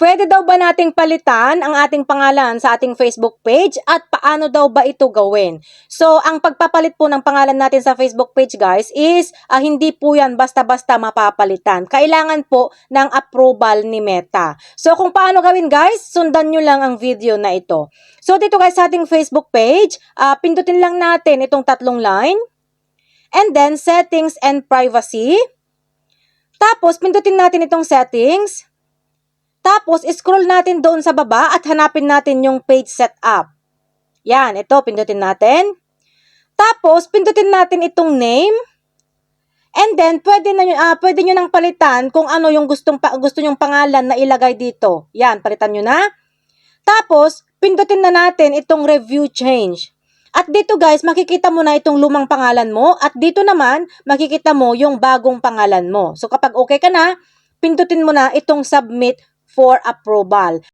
Pwede daw ba nating palitan ang ating pangalan sa ating Facebook page at paano daw ba ito gawin? So, ang pagpapalit po ng pangalan natin sa Facebook page guys is hindi po yan basta-basta mapapalitan. Kailangan po ng approval ni Meta. So, kung paano gawin guys, sundan nyo lang ang video na ito. So, dito guys sa ating Facebook page, pindutin lang natin itong tatlong line. And then, settings and privacy. Tapos, pindutin natin itong settings. Tapos, scroll natin doon sa baba at hanapin natin yung page setup. Yan, ito, pindutin natin. Tapos, pindutin natin itong name. And then, pwede nyo nang palitan kung ano yung gusto nyong pangalan na ilagay dito. Yan, palitan nyo na. Tapos, pindutin na natin itong review change. At dito guys, makikita mo na itong lumang pangalan mo. At dito naman, makikita mo yung bagong pangalan mo. So, kapag okay ka na, pindutin mo na itong submit for approval.